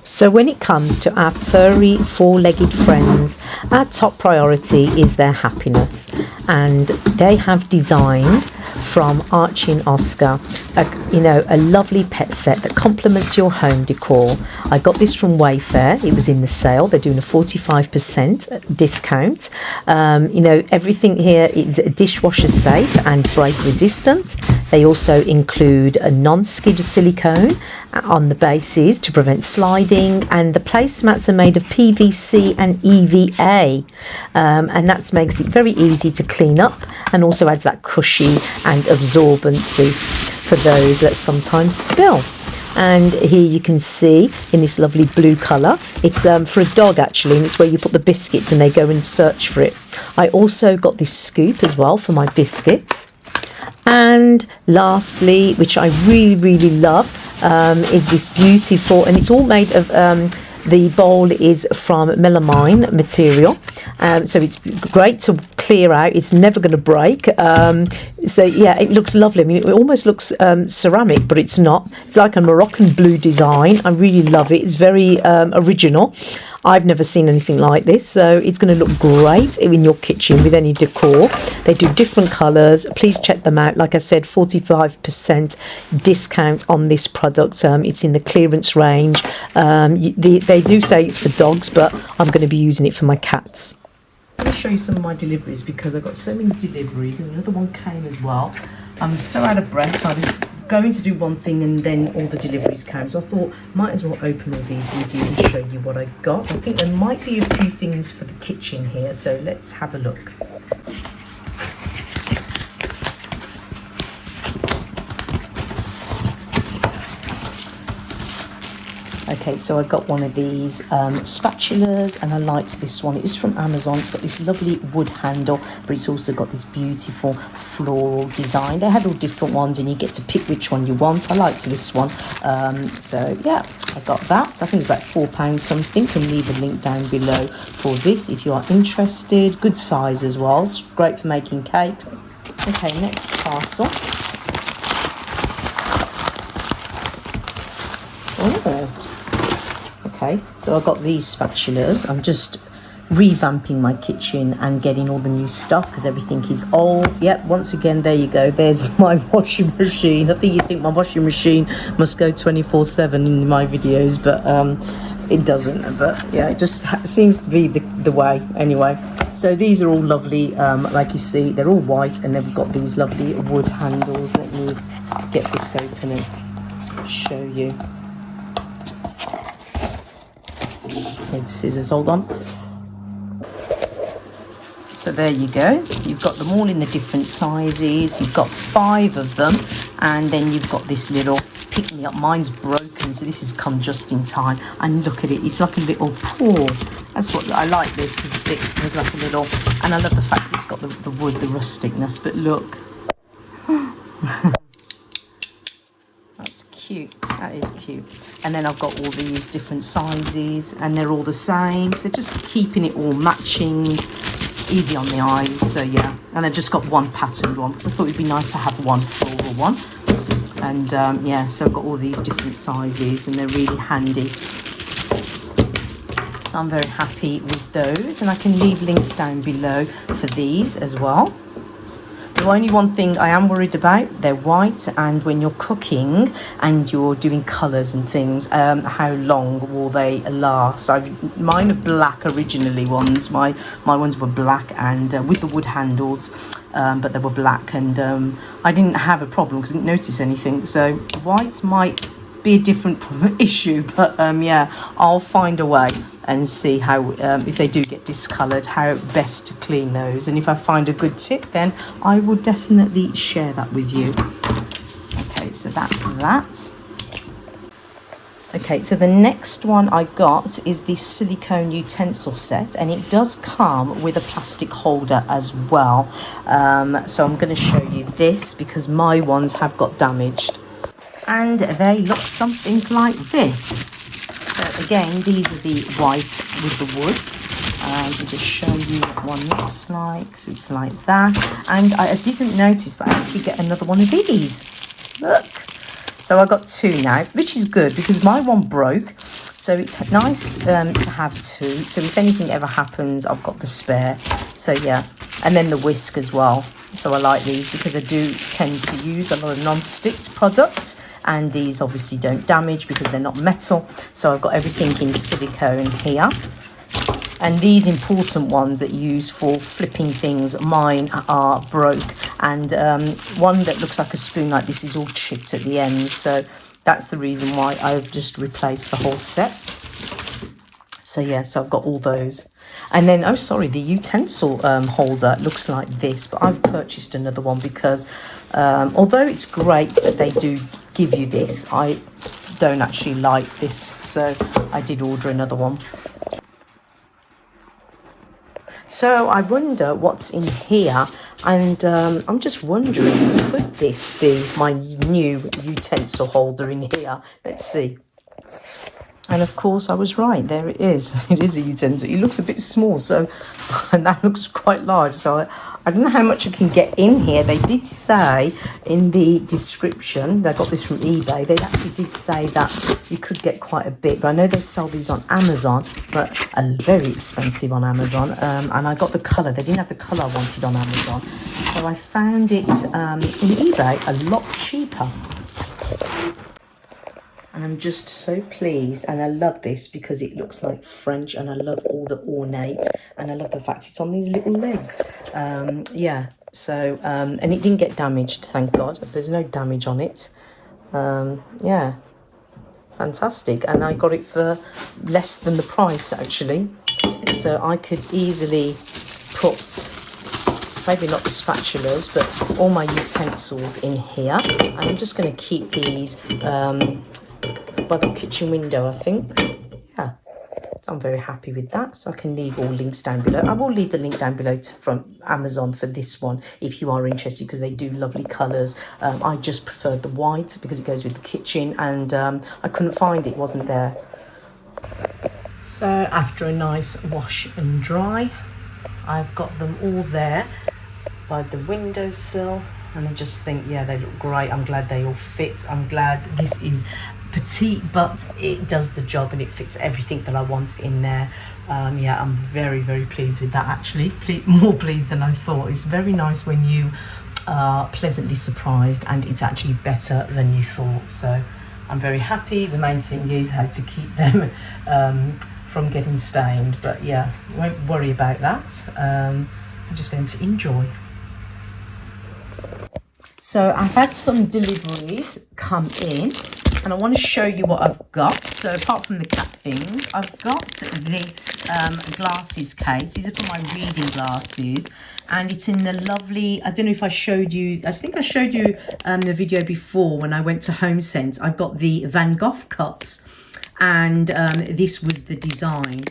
So when it comes to our furry four-legged friends, our top priority is their happiness, and they have designed from Archie&Oscar a lovely pet set that complements your home decor. I got this from Wayfair. It was in the sale. They're doing a 45% discount. Everything here is dishwasher safe and break resistant. They also include a non-skid silicone on the bases to prevent sliding, and the placemats are made of PVC and EVA, and that makes it very easy to clean up, and also adds that cushy and absorbency for those that sometimes spill. And here you can see in this lovely blue colour, it's for a dog actually, and it's where you put the biscuits and they go and search for it. I also got this scoop as well for my biscuits. And lastly, which I really love, is this beautiful, and it's all made of the bowl is from melamine material, so it's great to clear out. It's never going to break. So yeah, it looks lovely. I mean, it almost looks ceramic, but it's not. It's like a Moroccan blue design. I really love it. It's very original. I've never seen anything like this, so it's going to look great in your kitchen with any decor. They do different colours. Please check them out. Like I said, 45% discount on this product. It's in the clearance range. They do say it's for dogs, but I'm going to be using it for my cats. I'm going to show you some of my deliveries because I've got so many deliveries, and another one came as well. I'm so out of breath. I was going to do one thing and then all the deliveries came, so I thought might as well open all these with you and show you what I got. I think there might be a few things for the kitchen here, so let's have a look. Okay, so I got one of these spatulas, and I liked this one. It is from Amazon. It's got this lovely wood handle, but it's also got this beautiful floral design. They had all different ones, and you get to pick which one you want. I liked this one. So yeah, I got that. I think it's about £4 something. Can leave a link down below for this if you are interested. Good size as well. It's great for making cakes. Okay, next parcel. Oh. Okay, so I got these spatulas. I'm just revamping my kitchen and getting all the new stuff because everything is old. Yep, once again, there you go. There's my washing machine. I think you think my washing machine must go 24/7 in my videos, but it doesn't. But yeah, it just seems to be the way anyway. So these are all lovely. Like you see, they're all white, and they've got these lovely wood handles. Let me get this open and show you. Need scissors, hold on. So there you go. You've got them all in the different sizes. You've got 5 of them, and then you've got this little pick me up. Mine's broken, so this has come just in time. And look at it, it's like a little paw. That's what I like this, because it has like a little, and I love the fact that it's got the wood, the rusticness. But look. Cute. That is cute. And then I've got all these different sizes, and they're all the same, so just keeping it all matching, easy on the eyes. So yeah, and I've just got one patterned one because I thought it'd be nice to have one floral one. And yeah, so I've got all these different sizes, and they're really handy, so I'm very happy with those, and I can leave links down below for these as well. The only one thing I am worried about, they're white, and when you're cooking and you're doing colours and things, how long will they last? Mine are black originally ones. My ones were black and with the wood handles, but they were black, and I didn't have a problem because I didn't notice anything. So whites might be a different issue, but yeah, I'll find a way and see how, if they do get discoloured, how best to clean those. And if I find a good tip, then I will definitely share that with you. Okay, so that's that. Okay, so the next one I got is the silicone utensil set, and it does come with a plastic holder as well. So I'm going to show you this because my ones have got damaged, and they look something like this. So again, these are the white with the wood. I'll just show you what one looks like. So it's like that. And I didn't notice, but I actually get another one of these. Look. So I got 2 now, which is good because my one broke. So it's nice to have two. So if anything ever happens, I've got the spare. So yeah, and then the whisk as well. So I like these because I do tend to use a lot of non-stick products, and these obviously don't damage because they're not metal. So I've got everything in silicone here. And these important ones that you use for flipping things, mine are broke. And one that looks like a spoon like this is all chipped at the end. So that's the reason why I've just replaced the whole set. So yeah, so I've got all those. And then, oh sorry, the utensil holder looks like this, but I've purchased another one because although it's great that they do give you this, I don't actually like this, so I did order another one. So I wonder what's in here, and I'm just wondering, could this be my new utensil holder in here? Let's see. And of course I was right, there it is. It is a utensil. It looks a bit small, so, and that looks quite large. So I don't know how much I can get in here. They did say in the description, they got this from eBay, they actually did say that you could get quite a bit. But I know they sell these on Amazon, but are very expensive on Amazon. And I got the colour. They didn't have the colour I wanted on Amazon. So I found it in eBay a lot cheaper. And I'm just so pleased, and I love this because it looks like French, and I love all the ornate, and I love the fact it's on these little legs. Yeah, so, and it didn't get damaged, thank God. There's no damage on it. Yeah, fantastic. And I got it for less than the price, actually. So I could easily put, maybe not the spatulas, but all my utensils in here. And I'm just going to keep these by the kitchen window, I think. Yeah, so I'm very happy with that. So I can leave all links down below. I will leave the link down below from Amazon for this one if you are interested, because they do lovely colours. I just preferred the white because it goes with the kitchen, and I couldn't find it, wasn't there. So after a nice wash and dry, I've got them all there by the windowsill, and I just think, yeah, they look great. I'm glad they all fit. I'm glad this is petite, but it does the job and it fits everything that I want in there. Yeah, I'm very, very pleased with that, actually. More pleased than I thought. It's very nice when you are pleasantly surprised and it's actually better than you thought. So I'm very happy. The main thing is how to keep them from getting stained, but yeah, won't worry about that. I'm just going to enjoy. So I've had some deliveries come in, and I want to show you what I've got. So apart from the cat things, I've got this glasses case. These are for my reading glasses, and it's in the lovely, I don't know if I showed you, I think I showed you the video before when I went to Home Sense. I've got the Van Gogh cups, and this was the design.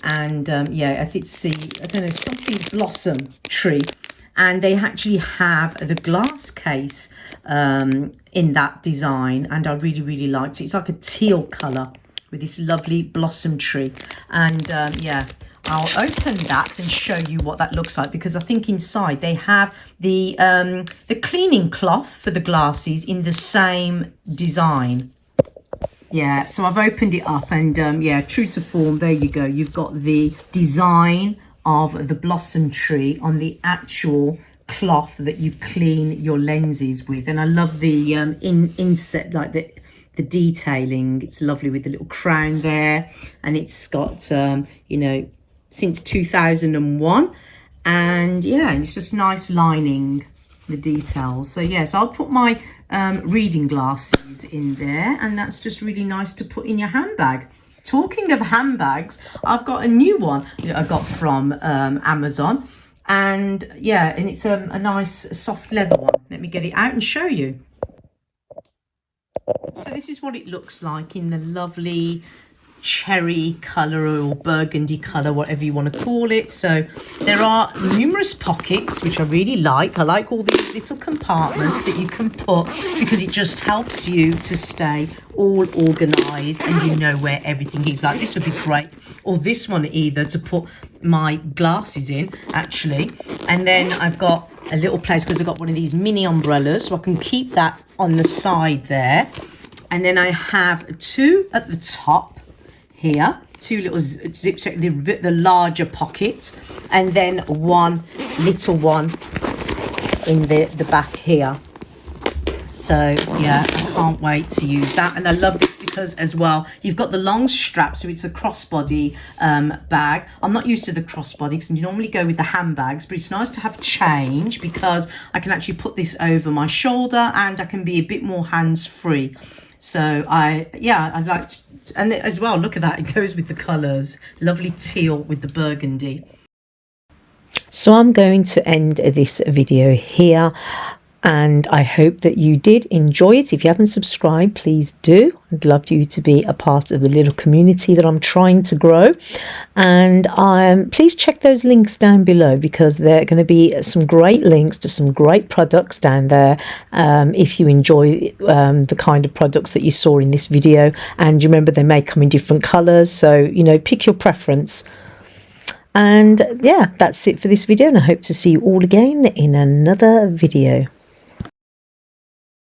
And yeah, I think it's the, I don't know, something blossom tree. And they actually have the glass case in that design, and I really, really liked it. It's like a teal colour with this lovely blossom tree. And yeah, I'll open that and show you what that looks like, because I think inside they have the cleaning cloth for the glasses in the same design. Yeah, so I've opened it up, and yeah, true to form, there you go. You've got the design of the blossom tree on the actual cloth that you clean your lenses with. And I love the inset, like the detailing. It's lovely with the little crown there, and it's got you know, since 2001, and yeah, it's just nice lining, the details. So yeah, so I'll put my reading glasses in there, and that's just really nice to put in your handbag. Talking of handbags, I've got a new one that I got from Amazon, and yeah, and it's a nice soft leather one. Let me get it out and show you. So this is what it looks like in the lovely cherry colour or burgundy colour, whatever you want to call it. So there are numerous pockets, which I really like. I like all these little compartments that you can put, because it just helps you to stay all organised and you know where everything is. Like this would be great, or this one either, to put my glasses in, actually. And then I've got a little place, because I've got one of these mini umbrellas, so I can keep that on the side there. And then I have two at the top here, two little zip check, the larger pockets, and then one little one in the back here. So yeah, I can't wait to use that. And I love this because as well, you've got the long strap, so it's a crossbody bag. I'm not used to the crossbody because you normally go with the handbags, but it's nice to have change because I can actually put this over my shoulder and I can be a bit more hands-free. So I'd like to, and as well, look at that, it goes with the colours, lovely teal with the burgundy. So I'm going to end this video here, and I hope that you did enjoy it. If you haven't subscribed, please do. I'd love you to be a part of the little community that I'm trying to grow. And please check those links down below, because there are going to be some great links to some great products down there if you enjoy the kind of products that you saw in this video. And remember, they may come in different colours, so you know, pick your preference. And yeah, that's it for this video, and I hope to see you all again in another video.